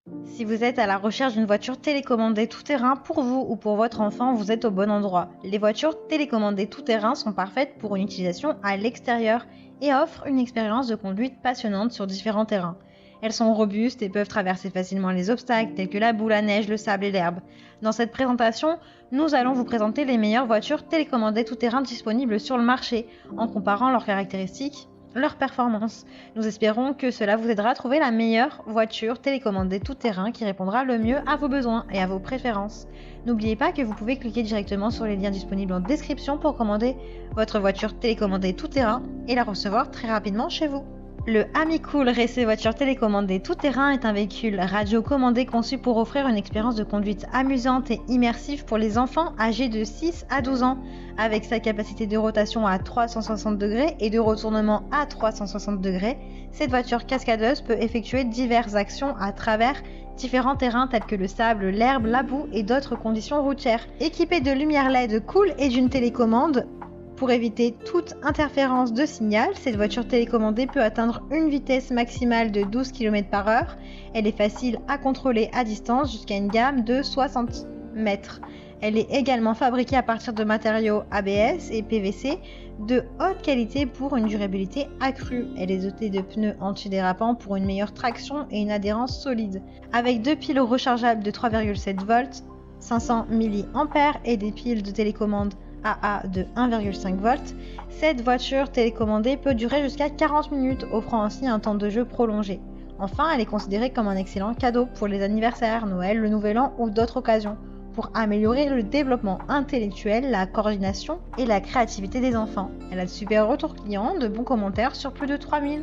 Si vous êtes à la recherche d'une voiture télécommandée tout-terrain pour vous ou pour votre enfant, vous êtes au bon endroit. Les voitures télécommandées tout-terrain sont parfaites pour une utilisation à l'extérieur et offrent une expérience de conduite passionnante sur différents terrains. Elles sont robustes et peuvent traverser facilement les obstacles tels que la boue, la neige, le sable et l'herbe. Dans cette présentation, nous allons vous présenter les meilleures voitures télécommandées tout-terrain disponibles sur le marché en comparant leurs caractéristiques, leurs performances. Nous espérons que cela vous aidera à trouver la meilleure voiture télécommandée tout-terrain qui répondra le mieux à vos besoins et à vos préférences. N'oubliez pas que vous pouvez cliquer directement sur les liens disponibles en description pour commander votre voiture télécommandée tout-terrain et la recevoir très rapidement chez vous. Le Ami-Cool Racer voiture télécommandée tout-terrain est un véhicule radiocommandé conçu pour offrir une expérience de conduite amusante et immersive pour les enfants âgés de 6 à 12 ans. Avec sa capacité de rotation à 360 degrés et de retournement à 360 degrés, cette voiture cascadeuse peut effectuer diverses actions à travers différents terrains tels que le sable, l'herbe, la boue et d'autres conditions routières. Équipée de lumière LED cool et d'une télécommande, pour éviter toute interférence de signal, cette voiture télécommandée peut atteindre une vitesse maximale de 12 km/h. Elle est facile à contrôler à distance jusqu'à une gamme de 60 mètres. Elle est également fabriquée à partir de matériaux ABS et PVC de haute qualité pour une durabilité accrue. Elle est dotée de pneus antidérapants pour une meilleure traction et une adhérence solide. Avec deux piles rechargeables de 3,7 volts, 500 mAh et des piles de télécommande AA de 1,5 volts, cette voiture télécommandée peut durer jusqu'à 40 minutes, offrant ainsi un temps de jeu prolongé. Enfin, elle est considérée comme un excellent cadeau pour les anniversaires, Noël, le Nouvel An ou d'autres occasions, pour améliorer le développement intellectuel, la coordination et la créativité des enfants. Elle a de super retours clients, de bons commentaires sur plus de 3000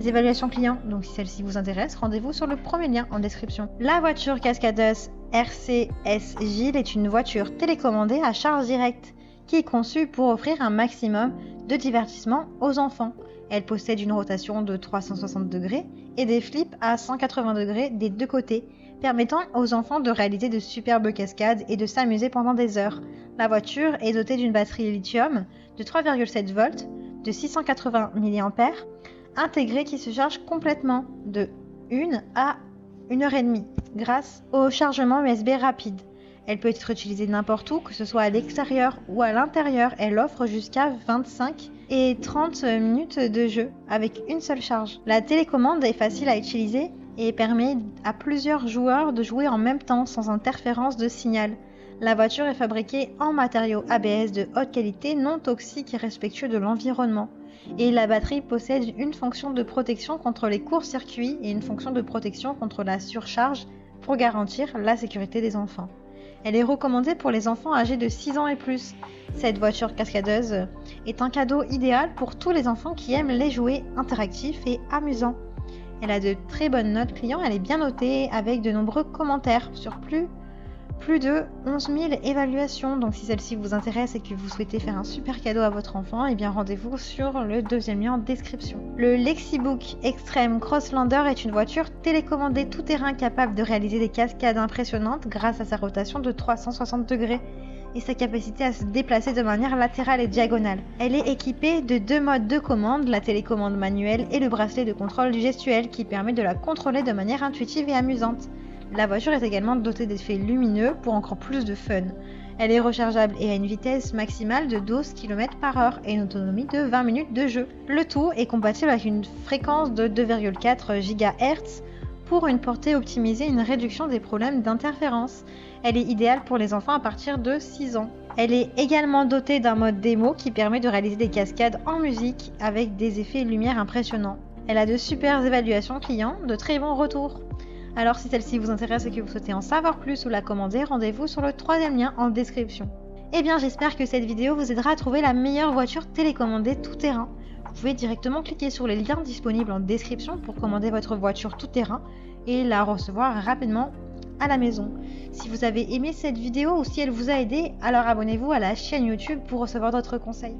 évaluations clients, donc si celle-ci vous intéresse, rendez-vous sur le premier lien en description. La voiture cascadeuse RCS-J est une voiture télécommandée à charge directe qui est conçue pour offrir un maximum de divertissement aux enfants. Elle possède une rotation de 360 degrés et des flips à 180 degrés des deux côtés, permettant aux enfants de réaliser de superbes cascades et de s'amuser pendant des heures. La voiture est dotée d'une batterie lithium de 3,7 volts de 680 mAh intégrée qui se charge complètement de 1 à 1h30 grâce au chargement USB rapide. Elle peut être utilisée n'importe où, que ce soit à l'extérieur ou à l'intérieur. Elle offre jusqu'à 25 et 30 minutes de jeu avec une seule charge. La télécommande est facile à utiliser et permet à plusieurs joueurs de jouer en même temps sans interférence de signal. La voiture est fabriquée en matériaux ABS de haute qualité, non toxiques et respectueux de l'environnement. Et la batterie possède une fonction de protection contre les courts-circuits et une fonction de protection contre la surcharge pour garantir la sécurité des enfants. Elle est recommandée pour les enfants âgés de 6 ans et plus. Cette voiture cascadeuse est un cadeau idéal pour tous les enfants qui aiment les jouets interactifs et amusants. Elle a de très bonnes notes clients, elle est bien notée avec de nombreux commentaires sur plus de 11 000 évaluations. Donc si celle-ci vous intéresse et que vous souhaitez faire un super cadeau à votre enfant, eh bien rendez-vous sur le deuxième lien en description. Le Lexibook Extreme Crosslander est une voiture télécommandée tout-terrain capable de réaliser des cascades impressionnantes grâce à sa rotation de 360 degrés et sa capacité à se déplacer de manière latérale et diagonale. Elle est équipée de deux modes de commande, la télécommande manuelle et le bracelet de contrôle gestuel qui permet de la contrôler de manière intuitive et amusante. La voiture est également dotée d'effets lumineux pour encore plus de fun. Elle est rechargeable et a une vitesse maximale de 12 km/h et une autonomie de 20 minutes de jeu. Le tout est compatible avec une fréquence de 2,4 GHz pour une portée optimisée et une réduction des problèmes d'interférence. Elle est idéale pour les enfants à partir de 6 ans. Elle est également dotée d'un mode démo qui permet de réaliser des cascades en musique avec des effets lumière impressionnants. Elle a de super évaluations clients, de très bons retours. Alors si celle-ci vous intéresse et que vous souhaitez en savoir plus ou la commander, rendez-vous sur le troisième lien en description. Eh bien j'espère que cette vidéo vous aidera à trouver la meilleure voiture télécommandée tout-terrain. Vous pouvez directement cliquer sur les liens disponibles en description pour commander votre voiture tout-terrain et la recevoir rapidement à la maison. Si vous avez aimé cette vidéo ou si elle vous a aidé, alors abonnez-vous à la chaîne YouTube pour recevoir d'autres conseils.